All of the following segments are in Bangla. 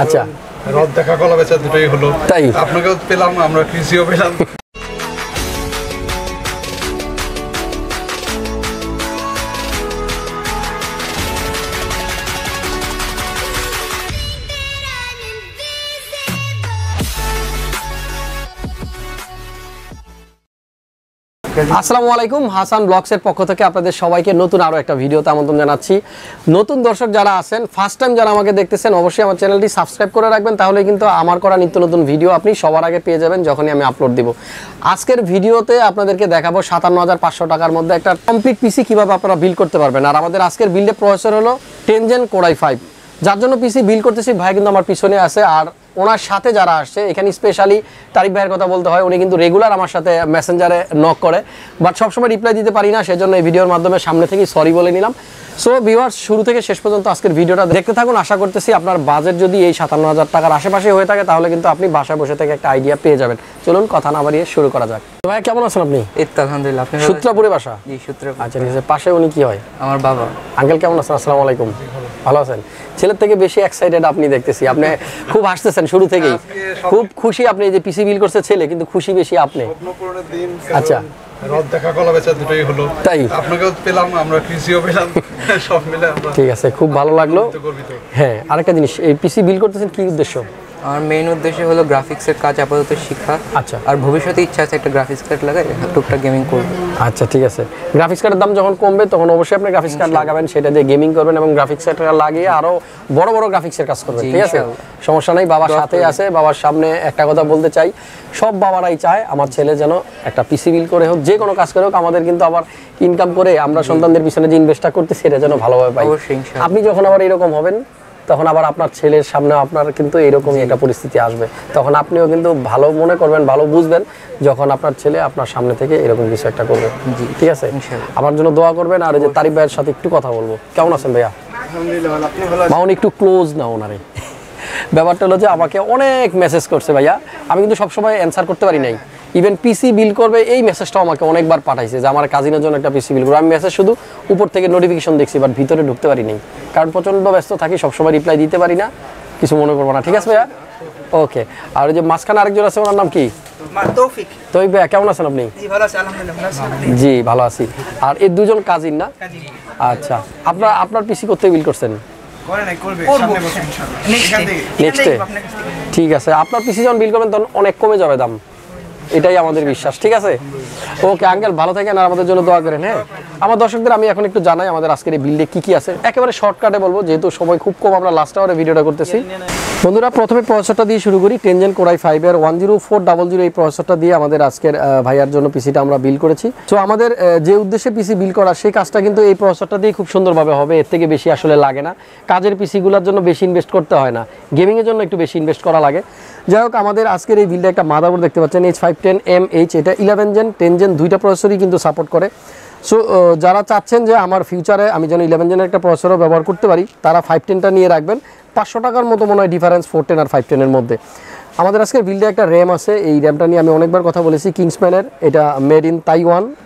আচ্ছা, রদ দেখা কলা বেচা দুটোই হলো, তাই আপনাকেও পেলাম, আমরা কৃষিও পেলাম। আসসালামু আলাইকুম, হাসান ব্লগসের পক্ষ থেকে আপনাদের সবাইকে নতুন আরও একটা ভিডিওতে আমন্ত্রণ জানাচ্ছি। নতুন দর্শক যারা আছেন, ফার্স্ট টাইম যারা আমাকে দেখতেছেন, অবশ্যই আমার চ্যানেলটি সাবস্ক্রাইব করে রাখবেন, তাহলে কিন্তু আমার করা নিত্য নতুন ভিডিও আপনি সবার আগে পেয়ে যাবেন যখনই আমি আপলোড দিব। আজকের ভিডিওতে আপনাদেরকে দেখাবো 57,500 টাকার মধ্যে একটা কমপ্লিট পিসি কীভাবে আপনারা বিল করতে পারবেন। আর আমাদের আজকের বিল্ডের প্রসেসর হলো 10 Gen Core i5, যার জন্য পিসি বিল করতেছি। ভাই কিন্তু আমার পিছনে আছে, আর ওনার সাথে যারা আসছে এখানে স্পেশালি তারিক ভাইয়ের কথা বলতে হয়। উনি কিন্তু রেগুলার আমার সাথে মেসেঞ্জারে নক করে, বাট সবসময় রিপ্লাই দিতে পারি না, সেজন্য এই ভিডিওর মাধ্যমে সামনে থেকেই সরি বলে নিলাম। সো ভিউয়ার্স, শুরু থেকে শেষ পর্যন্ত আজকের ভিডিওটা দেখতে থাকুন। আশা করতেছি আপনার বাজেট যদি এই 57,000 টাকার আশেপাশে হয়ে থাকে, তাহলে কিন্তু আপনি বাসায় বসে থেকে একটা আইডিয়া পেয়ে যাবেন। চলুন কথা না বাড়িয়ে শুরু করা যাক। ভাই কেমন আছেন আপনি? আলহামদুলিল্লাহ। আপনি? সূত্রপুরে বাসা? জি, সূত্রপুর। আচ্ছা, ঠিক আছে। পাশে উনি কি হয়? আমার বাবা। আঙ্কেল কেমন আছেন? আসসালামু আলাইকুম। ভালো আছেন? ছেলের থেকে বেশি এক্সাইটেড আপনি দেখতেছি, আপনি খুব হাসতেছেন শুরু থেকেই, খুব খুশি আপনি যে পিসি বিল করছে ছেলে, কিন্তু খুশি বেশি আপনি। আচ্ছা, রদ দেখা কলা বেচা দুটোই হলো, তাই আপনাকেও পেলাম, আমরা কৃষিও পেলাম, সব মিলে আমরা। ঠিক আছে, খুব ভালো লাগলো। হ্যাঁ, আরেকটা জিনিস, এই পিসি বিল করতেছেন কি উদ্দেশ্য? আমার মেইন উদ্দেশ্য হলো গ্রাফিক্সের কাজ আপাতত শিক্ষা। আচ্ছা। আর ভবিষ্যতে ইচ্ছা আছে একটা গ্রাফিক্স কার্ড লাগাই টুকটাক গেমিং করব। আচ্ছা, ঠিক আছে। গ্রাফিক্স কার্ডের দাম যখন কমবে তখন অবশ্যই আপনি গ্রাফিক্স কার্ড লাগাবেন, সেটা দিয়ে গেমিং করবেন এবং গ্রাফিক্স কার্ড লাগিয়ে আরো বড় বড় গ্রাফিক্সের কাজ করবেন। ঠিক আছে, সমস্যা নাই। বাবার সাথেই আছে। বাবার সামনে একটা কথা বলতে চাই, সব বাবারাই চায় আমার ছেলে যেন একটা পিসি বিল করে হোক, যে কোনো কাজ করে হোক। আমাদের কিন্তু আবার ইনকাম করে আমরা সন্তানদের পিছনে যে ইনভেস্টটা করতে, সেটা যেন ভালোভাবে পাই। আপনি যখন আবার এরকম হবেন, তখন আবার আপনার ছেলের সামনে আপনার কিন্তু এরকমই একটা পরিস্থিতি আসবে, তখন আপনিও কিন্তু ভালো মনে করবেন, ভালো বুঝবেন যখন আপনার ছেলে আপনার সামনে থেকে এরকম কিছু একটা করবে। ঠিক আছে, আমার জন্য দোয়া করবেন। আর ওই যে তারিক ভাইয়ের সাথে একটু কথা বলবো। কেমন আছেন ভাইয়া? মাউন একটু ক্লোজ না ওনারে। ব্যাপারটা হলো যে আমাকে অনেক মেসেজ করছে ভাইয়া, আমি কিন্তু সবসময় অ্যান্সার করতে পারি নাই। ইভেন পিসি বিল করবে এই মেসেজটাও আমাকে অনেকবার পাঠাইছে যে আমার কাজিনের জন্য একটা পিসি বিল করবে। আমি মেসেজ শুধু উপর থেকে নোটিফিকেশন দেখছি, বাট ভিতরে ঢুকতে পারি নাই, কারণ প্রচণ্ড ব্যস্ত থাকি, সবসময় রিপ্লাই দিতে পারি না। কিছু মনে করবো না, ঠিক আছে ভাইয়া? ওকে। আর ওই যে মাঝখানে আরেকজন আছে, ওনার নাম কি? তৌফিক। তৌফিক ভাইয়া কেমন আছেন আপনি? জি, ভালো আছি। আর এই দুজন কাজিন না? আচ্ছা, আপনার পিসি করতে বিল করছেন? নেক্সটে। ঠিক আছে, আপনার পিসি যখন বিল করবেন তখন অনেক কমে যাবে দাম, এটাই আমাদের বিশ্বাস। ঠিক আছে, ওকে আঙ্কেল, ভালো থাকেন আর আমাদের জন্য দোয়া করেন। হ্যাঁ, আমার দর্শকদের আমি এখন একটু জানাই আমাদের আজকের এই বিল্ডে কি কি আছে, একেবারে শর্টকাটে বলবো, যেহেতু সময় খুব কম, আমরা লাস্ট আওয়ারে ভিডিওটা করতেছি। বন্ধুরা, প্রথমে প্রসেসরটা দিয়ে শুরু করি। 10 Gen Core i5 এর 10400 এই প্রসেসরটা দিয়ে আমাদের আজকের ভাইয়ার জন্য পিসিটা আমরা বিল করেছি। তো আমাদের যে উদ্দেশ্যে পিসি বিল করা, সেই কাজটা কিন্তু এই প্রসেসরটা দিয়ে খুব সুন্দরভাবে হবে। এর থেকে বেশি আসলে লাগে না, কাজের পিসিগুলোর জন্য বেশি ইনভেস্ট করতে হয় না, গেমিংয়ের জন্য একটু বেশি ইনভেস্ট করা লাগে। যাই হোক, আমাদের আজকের এই বিলটা একটা মাদারবোর্ড দেখতে পাচ্ছেন, H510MH, এটা 11 Gen 10 Gen দুইটা প্রসেসরই কিন্তু সাপোর্ট করে। সো যারা চাচ্ছেন যে আমার ফিউচারে আমি যেন 11 Gen একটা প্রসেসরও ব্যবহার করতে পারি, তারা 510টা নিয়ে রাখবেন। 500 টাকার মতো মনে হয় ডিফারেন্স 410 আর 510 এর মধ্যে। আমাদের আজকের বিল্ডে একটা র্যাম আছে, এই র্যামটা নিয়ে আমি অনেকবার কথা বলেছি, কিংসম্যানের। এটা মেড ইন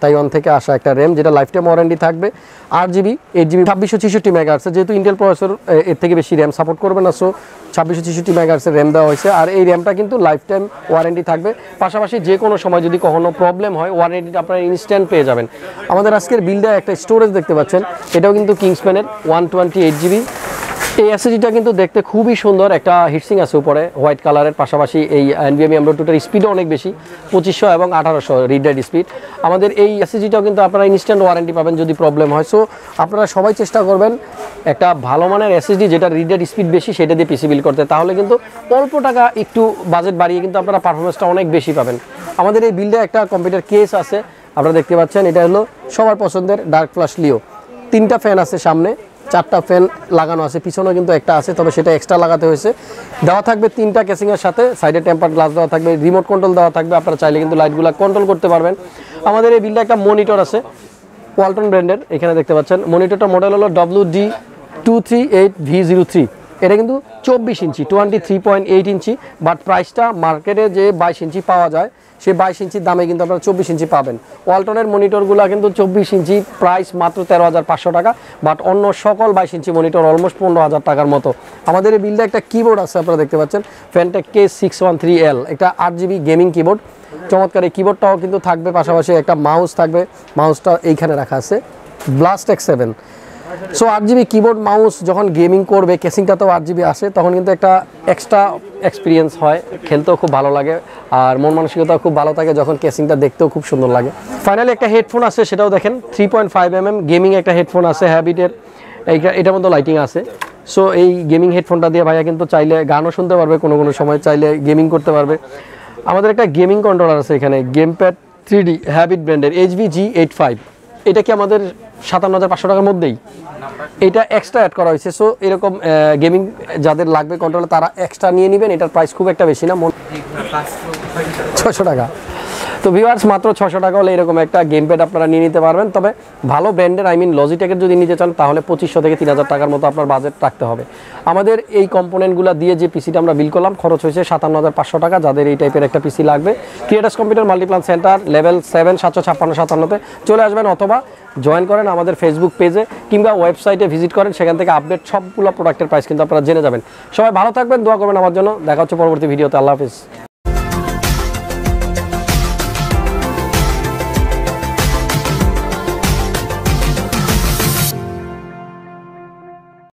তাইওয়ান থেকে আসা একটা র্যাম, যেটা লাইফ টাইম ওয়ারেন্টি থাকবে। 8GB 8GB 2666 মেগাহার্টজ, যেহেতু ইন্টেল প্রসেসর এর থেকে বেশি র্যাম সাপোর্ট করবে না, সো 2666 মেগাহার্টজের র্যাম দেওয়া হয়েছে। আর এই র্যামটা কিন্তু লাইফ টাইম ওয়ারেন্টি থাকবে, পাশাপাশি যে কোনো সময় যদি কখনো প্রবলেম হয়, ওয়ারেন্টিটা আপনারা ইনস্ট্যান্ট পেয়ে যাবেন। আমাদের আজকের বিল্ডে একটা স্টোরেজ দেখতে পাচ্ছেন, এটাও কিন্তু কিংসম্যানের 128GB। এই এসএসডিটা কিন্তু দেখতে খুবই সুন্দর, একটা হিটসিং আছে উপরে হোয়াইট কালারের, পাশাপাশি এই NVMe M.2টার স্পিডও অনেক বেশি, 2500 এবং 1800 রিড রাইট স্পিড। আমাদের এই এসএসডিটাও কিন্তু আপনারা ইনস্ট্যান্ট ওয়ারেন্টি পাবেন যদি প্রবলেম হয়। সো আপনারা সবাই চেষ্টা করবেন একটা ভালো মানের এসএসডি, যেটা রিড রাইট স্পিড বেশি, সেটা দিয়ে পিসি বিল করতে, তাহলে কিন্তু অল্প টাকা একটু বাজেট বাড়িয়ে কিন্তু আপনারা পারফরমেন্সটা অনেক বেশি পাবেন। আমাদের এই বিল্ডে একটা কম্পিউটার কেস আছে, আপনারা দেখতে পাচ্ছেন, এটা হলো সবার পছন্দের ডার্ক ফ্লাশ লিও। 3টা ফ্যান আছে সামনে, 4টা ফ্যান লাগানো আছে, পিছনেও কিন্তু একটা আছে, তবে সেটা এক্সট্রা লাগাতে হয়েছে। দেওয়া থাকবে 3টা কেসিংয়ের সাথে, সাইডে টেম্পার গ্লাস দেওয়া থাকবে, রিমোট কন্ট্রোল দেওয়া থাকবে, আপনারা চাইলে কিন্তু লাইটগুলো কন্ট্রোল করতে পারবেন। আমাদের এই বিল্ডে একটা মনিটর আছে ওয়ালটন ব্র্যান্ডের, এখানে দেখতে পাচ্ছেন। মনিটরটা মডেল হলো WD238V03। এটা কিন্তু 24 ইঞ্চি 23.8 ইঞ্চি, বাট প্রাইসটা মার্কেটে যে 22 ইঞ্চি পাওয়া যায় সেই 22 ইঞ্চির দামে কিন্তু আপনারা 24 ইঞ্চি পাবেন। ওয়ালটনের মনিটরগুলো কিন্তু 24 ইঞ্চি প্রাইস মাত্র 13,500 টাকা, বাট অন্য সকল 22 ইঞ্চি মনিটর অলমোস্ট 15,000 টাকার মতো। আমাদের এই বিলটা একটা কিবোর্ড আছে, আপনারা দেখতে পাচ্ছেন ফ্যানটেক K613L, একটা 8GB গেমিং কিবোর্ড। চমৎকার এই কিবোর্ডটাও কিন্তু থাকবে, পাশাপাশি একটা মাউস থাকবে, মাউসটা এইখানে রাখা আছে blast X7। So 8GB keyboard mouse যখন গেমিং করবে, কেসিংটাতেও 8GB আসে, তখন কিন্তু একটা এক্সট্রা এক্সপিরিয়েন্স হয়, খেলতেও খুব ভালো লাগে আর মন মানসিকতাও খুব ভালো থাকে যখন কেসিংটা দেখতেও খুব সুন্দর লাগে। ফাইনালি একটা হেডফোন আছে, সেটাও দেখেন 3.5mm গেমিং একটা হেডফোন আছে হ্যাবিটের, এটার মধ্যে লাইটিং আছে। সো এই গেমিং হেডফোনটা দিয়ে ভাইয়া কিন্তু চাইলে গানও শুনতে পারবে, কোনো কোনো সময় চাইলে গেমিং করতে পারবে। আমাদের একটা গেমিং কন্ট্রোলার আছে এখানে, গেমপ্যাড 3D হ্যাবিট ব্র্যান্ডের HVG85, এটা কি আমাদের 57,500 টাকার মধ্যেই, এটা এক্সট্রা অ্যাড করা হয়েছে। সো এরকম গেমিং যাদের লাগবে কন্ট্রোলার তারা এক্সট্রা নিয়ে নেবেন, এটার প্রাইস খুব একটা বেশি না, 600 টাকা। তো ভিউয়ার্স মাত্র 600 টাকা হলে এরকম একটা গেম প্যাড আপনারা নিয়ে নিতে পারবেন। তবে ভালো ব্র্যান্ডের লজিটেকের যদি নিতে চান তাহলে 2500 থেকে 3000 টাকার মতো আপনার বাজেট রাখতে হবে। আমাদের এই কম্পোনেন্টগুলো দিয়ে যে পিসিটা আমরা বিল করলাম খরচ হয়েছে 57,500 টাকা। যাদের এই টাইপের একটা পিসি লাগবে, ক্রিয়েটাস কম্পিউটার মাল্টিপ্লান সেন্টার লেভেল 7 756-57-তে চলে আসবেন, অথবা জয়েন করেন আমাদের ফেসবুক পেজে কিংবা ওয়েবসাইটে ভিজিট করেন, সেখান থেকে আপডেট সবগুলো প্রোডাক্টের প্রাইস কিন্তু আপনারা জেনে যাবেন। সবাই ভালো থাকবেন, দোয়া করবেন আমার জন্য। দেখা হচ্ছে পরবর্তী ভিডিওতে। আল্লাহ হাফিজ।